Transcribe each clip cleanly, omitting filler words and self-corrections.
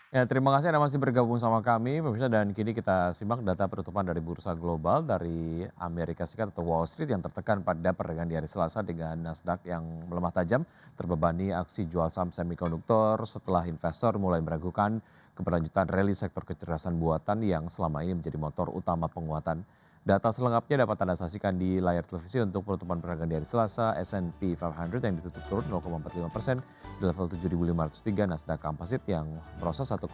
Ya, terima kasih Anda masih bergabung sama kami, pemirsa, dan kini kita simak data penutupan dari bursa global dari Amerika Serikat atau Wall Street yang tertekan pada perdagangan di hari Selasa dengan Nasdaq yang melemah tajam, terbebani aksi jual saham semikonduktor setelah investor mulai meragukan keberlanjutan rally sektor kecerdasan buatan yang selama ini menjadi motor utama penguatan. Data selengkapnya dapat Anda saksikan di layar televisi untuk penutupan perdagangan di hari Selasa, S&P 500 yang ditutup turun 0,45% di level 7.503, Nasdaq Composite yang merosot 1,16%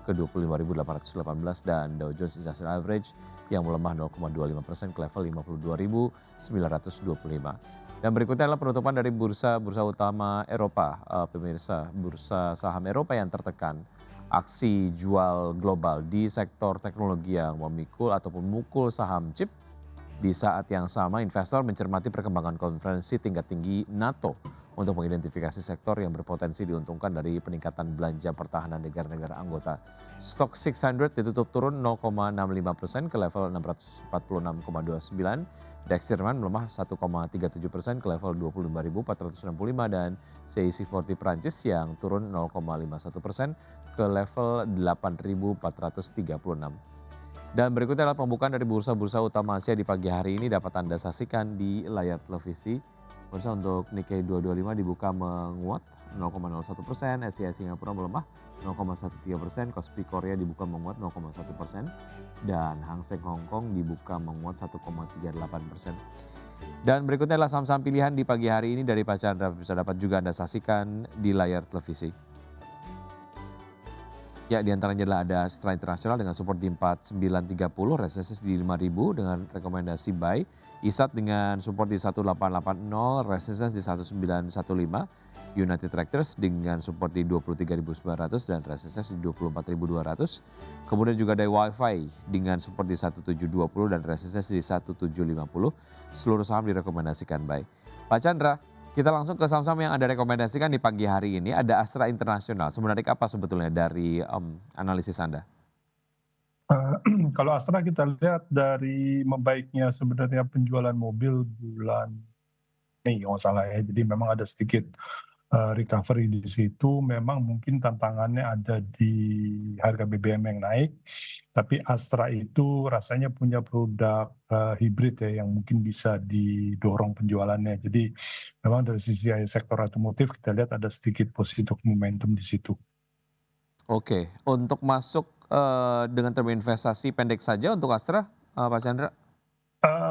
ke 25.818 dan Dow Jones Industrial Average yang melemah 0,25% ke level 52.925. Dan berikutnya adalah penutupan dari bursa utama Eropa, pemirsa. Bursa saham Eropa yang tertekan. Aksi jual global di sektor teknologi yang memikul ataupun memukul saham chip di saat yang sama, investor mencermati perkembangan konferensi tingkat tinggi NATO untuk mengidentifikasi sektor yang berpotensi diuntungkan dari peningkatan belanja pertahanan negara-negara anggota. Stock 600 ditutup turun 0,65% ke level 646,29. DAX Jerman melemah 1,37% ke level 25.465 dan CAC 40 Prancis yang turun 0,51% ke level 8.436. Dan berikutnya adalah pembukaan dari bursa-bursa utama Asia di pagi hari ini dapat Anda saksikan di layar televisi. Bursa untuk Nikkei 225 dibuka menguat 0,01%, STI Singapura melemah 0,13%, Kospi Korea dibuka menguat 0,1%, dan Hang Seng Hong Kong dibuka menguat 1,38%. Dan berikutnya adalah saham-saham pilihan di pagi hari ini dari Pak Chandra, bisa dapat juga Anda saksikan di layar televisi. Ya, di antaranya adalah ada Astra Internasional dengan support di 4930, resistance di 5000 dengan rekomendasi buy. ISAT dengan support di 1880, resistance di 1915. United Tractors dengan support di 23.900 dan resistance di 24.200. Kemudian juga ada Wi-Fi dengan support di 1720 dan resistance di 1750. Seluruh saham direkomendasikan buy. Pak Chandra, kita langsung ke saham-saham yang Anda rekomendasikan di pagi hari ini. Ada Astra Internasional. Sebenarnya apa sebetulnya dari analisis Anda? Kalau Astra kita lihat dari membaiknya sebenarnya penjualan mobil bulan Mei kalau nggak salah ya. Jadi memang ada sedikit recovery di situ. Memang mungkin tantangannya ada di harga BBM yang naik. Tapi Astra itu rasanya punya produk hibrid ya yang mungkin bisa didorong penjualannya. Jadi memang dari sisi sektor otomotif kita lihat ada sedikit positif momentum di situ. Oke, untuk masuk dengan term investasi pendek saja untuk Astra, Pak Chandra?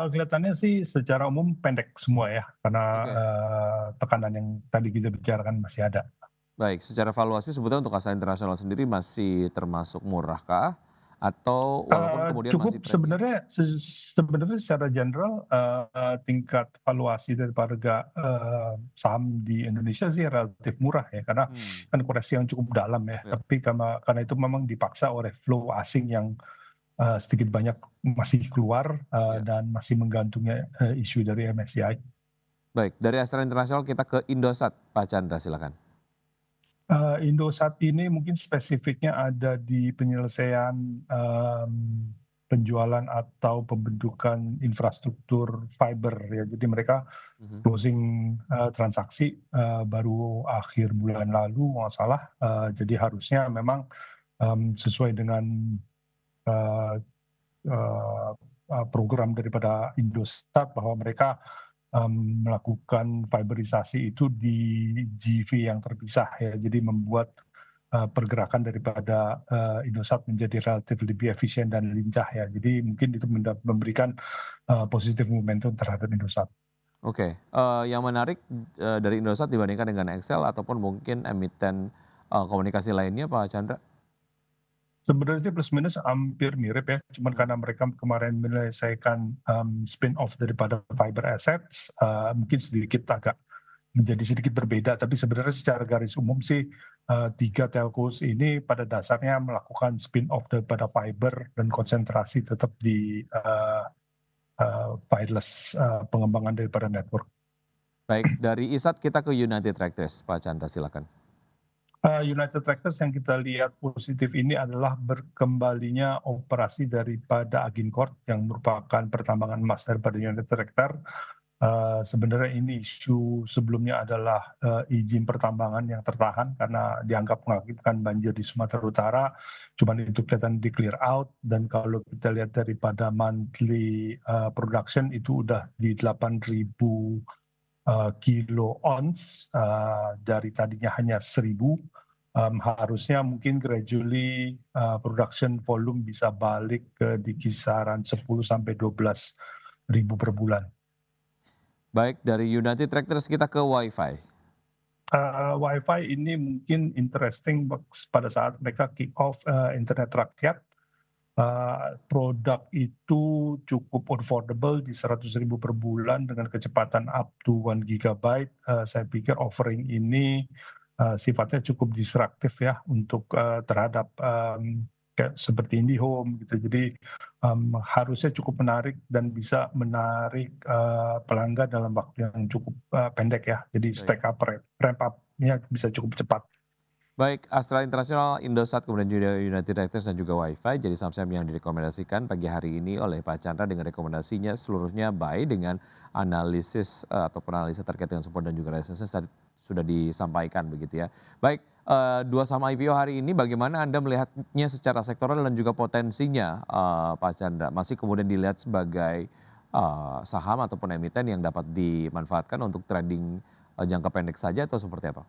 Kelihatannya sih secara umum pendek semua ya, karena Oke, tekanan yang tadi kita bicarakan masih ada. baik. Secara valuasi sebetulnya untuk Astra Internasional sendiri masih termasuk murah kah? Atau walaupun kemudian masih Cukup premium? sebenarnya secara general, tingkat valuasi dari harga, saham di Indonesia sih relatif murah ya, karena Hmm, kan koreksi yang cukup dalam ya. ya. Tapi karena itu memang dipaksa oleh flow asing yang, sedikit banyak masih keluar, Ya. dan masih menggantungnya, isu dari MSCI. Baik, dari Astra Internasional kita ke Indosat, Pak Chandra silakan. Indosat ini mungkin spesifiknya ada di penyelesaian, penjualan atau pembentukan infrastruktur fiber ya. Jadi mereka Mhm. closing, transaksi, baru akhir bulan lalu kalau nggak salah, jadi harusnya memang, sesuai dengan, eee eee program daripada Indosat bahwa mereka, melakukan fiberisasi itu di GV yang terpisah ya. Jadi membuat, pergerakan daripada, Indosat menjadi relatif lebih efisien dan lincah ya. Jadi mungkin itu memberikan, positif momentum terhadap Indosat. Oke, yang menarik, dari Indosat dibandingkan dengan Excel ataupun mungkin emiten, komunikasi lainnya Pak Chandra? Sebenarnya plus minus hampir mirip ya, cuman Mhm. karena mereka kemarin menyelesaikan, spin off daripada fiber assets, mungkin sedikit agak menjadi sedikit berbeda, tapi sebenarnya secara garis umum sih, 3 telcos ini pada dasarnya melakukan spin off daripada fiber dan konsentrasi tetap di, wireless, pengembangan daripada network. Baik, dari ISAT kita ke United Tractors, Pak Chandra silakan. United Tractors yang kita lihat positif ini adalah berkembalinya operasi daripada Agincourt yang merupakan pertambangan emas daripada United Tractor. Sebenarnya ini isu sebelumnya adalah izin pertambangan yang tertahan karena dianggap mengakibatkan banjir di Sumatera Utara, cuman itu kelihatan di-clear out dan kalau kita lihat daripada monthly production itu udah di 8.000 kilo ons dari tadinya hanya 1.000. Harusnya mungkin gradually production volume bisa balik ke di kisaran 10 sampai 12.000 per bulan. Baik, dari United Tractors kita ke Wi-Fi. Wi-Fi ini mungkin interesting pada saat mereka kick off internet rakyat. Produk itu cukup affordable di 100.000 per bulan dengan kecepatan up to 1 GB. Saya pikir offering ini sifatnya cukup disruptif ya untuk terhadap kayak seperti IndiHome gitu. Jadi harusnya cukup menarik dan bisa menarik pelanggan dalam waktu yang cukup pendek ya. Jadi stack up ramp up-nya bisa cukup cepat. Baik, Astra International, Indosat, kemudian juga United Tractors dan juga Wi-Fi jadi saham-saham yang direkomendasikan pagi hari ini oleh Pak Chandra dengan rekomendasinya seluruhnya buy dengan analisis ataupun analisa terkait dengan support dan juga resistance tadi sudah disampaikan begitu ya. Baik, dua saham IPO hari ini bagaimana Anda melihatnya secara sektoral dan juga potensinya Pak Chandra? Masih kemudian dilihat sebagai saham ataupun emiten yang dapat dimanfaatkan untuk trading jangka pendek saja atau seperti apa?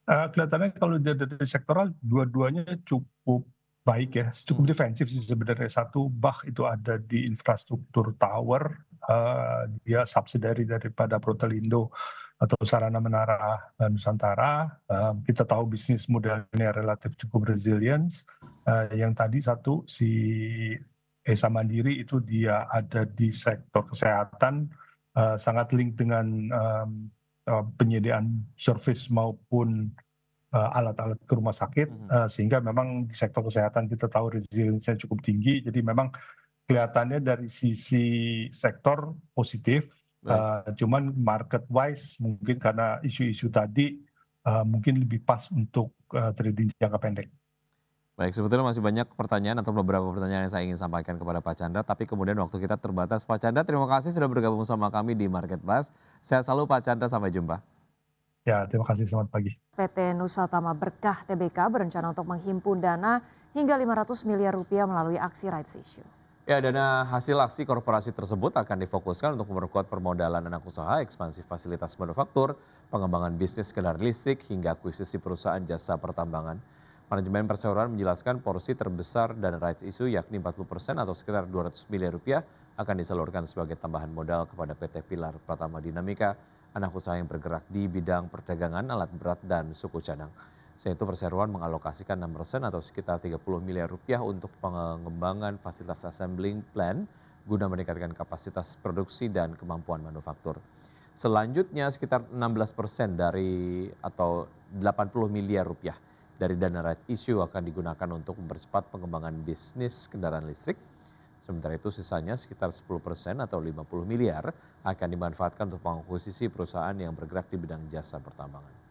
Kelihatannya kalau dari sektoral dua-duanya cukup baik ya, cukup defensif sih sebenarnya. Satu, BAH itu ada di infrastruktur tower, dia subsidiary daripada Protelindo atau Sarana Menara Nusantara. Kita tahu bisnis modelnya relatif cukup resilient. Yang tadi satu, si Esa Mandiri itu dia ada di sektor kesehatan, sangat link dengan penyediaan service maupun alat-alat ke rumah sakit, sehingga memang di sektor kesehatan kita tahu resiliensinya cukup tinggi. Jadi memang kelihatannya dari sisi sektor positif, cuman market wise mungkin karena isu-isu tadi mungkin lebih pas untuk trading jangka pendek. Baik, sebetulnya masih banyak pertanyaan atau beberapa pertanyaan yang saya ingin sampaikan kepada Pak Chandra, tapi kemudian waktu kita terbatas. Pak Chandra, terima kasih sudah bergabung sama kami di Market Buzz. Sehat selalu Pak Chandra, sampai jumpa. Ya, terima kasih, selamat pagi. PT Nusa Tama Berkah Tbk berencana untuk menghimpun dana hingga 500 miliar rupiah melalui aksi rights issue. Ya, dana hasil aksi korporasi tersebut akan difokuskan untuk memperkuat permodalan anak usaha, ekspansi fasilitas manufaktur, pengembangan bisnis kendaraan listrik, hingga akuisisi perusahaan jasa pertambangan. Manajemen perseroan menjelaskan porsi terbesar dana rights issue yakni 40% atau sekitar 200 miliar rupiah akan disalurkan sebagai tambahan modal kepada PT Pilar Pratama Dinamika, anak usaha yang bergerak di bidang perdagangan, alat berat, dan suku cadang. Selain itu perseroan mengalokasikan 6% atau sekitar 30 miliar rupiah untuk pengembangan fasilitas assembling plant guna meningkatkan kapasitas produksi dan kemampuan manufaktur. Selanjutnya sekitar 16% dari atau 80 miliar rupiah dari dana right issue akan digunakan untuk mempercepat pengembangan bisnis kendaraan listrik. Sementara itu sisanya sekitar 10% atau 50 miliar akan dimanfaatkan untuk mengakuisisi perusahaan yang bergerak di bidang jasa pertambangan.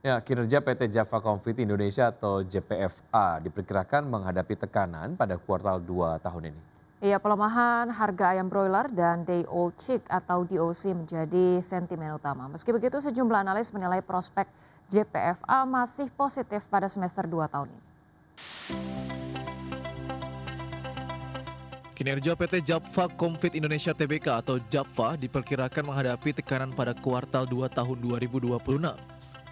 Ya, kinerja PT Java Confit Indonesia atau JPFA diperkirakan menghadapi tekanan pada kuartal 2 tahun ini. Iya, pelemahan harga ayam broiler dan day old chick atau DOC menjadi sentimen utama. Meski begitu, sejumlah analis menilai prospek JPFA masih positif pada semester 2 tahun ini. Kinerja PT Java Confit Indonesia Tbk atau JAVA diperkirakan menghadapi tekanan pada kuartal 2 tahun 2026.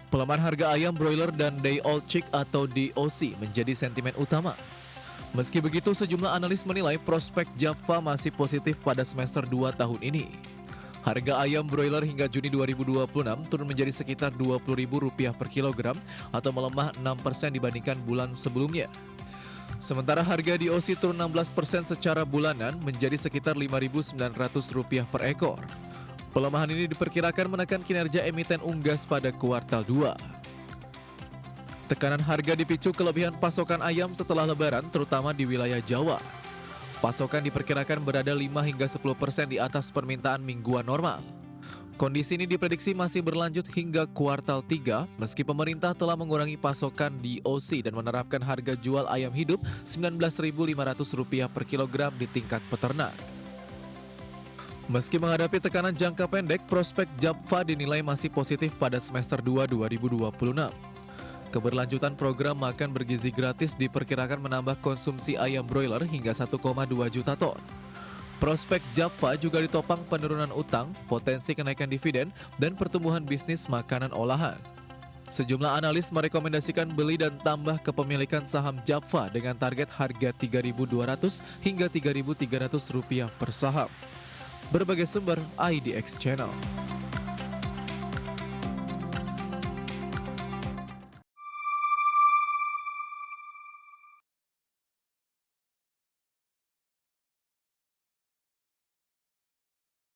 Pelemahan harga ayam broiler dan day old chick atau DOC menjadi sentimen utama. Meski begitu, sejumlah analis menilai prospek Java masih positif pada semester 2 tahun ini. Harga ayam broiler hingga Juni 2026 turun menjadi sekitar Rp20.000 per kilogram atau melemah 6% dibandingkan bulan sebelumnya. Sementara harga DOC turun 16% secara bulanan menjadi sekitar Rp5.900 per ekor. Pelemahan ini diperkirakan menekan kinerja emiten unggas pada kuartal 2. Tekanan harga dipicu kelebihan pasokan ayam setelah lebaran terutama di wilayah Jawa. Pasokan diperkirakan berada 5 hingga 10% di atas permintaan mingguan normal. Kondisi ini diprediksi masih berlanjut hingga kuartal 3 meski pemerintah telah mengurangi pasokan DOC dan menerapkan harga jual ayam hidup Rp19.500 per kilogram di tingkat peternak. Meski menghadapi tekanan jangka pendek, prospek Japfa dinilai masih positif pada semester 2 2026. Keberlanjutan program makan bergizi gratis diperkirakan menambah konsumsi ayam broiler hingga 1,2 juta ton. Prospek Japfa juga ditopang penurunan utang, potensi kenaikan dividen, dan pertumbuhan bisnis makanan olahan. Sejumlah analis merekomendasikan beli dan tambah kepemilikan saham Japfa dengan target harga Rp3.200 hingga Rp3.300 per saham. Berbagai sumber IDX Channel.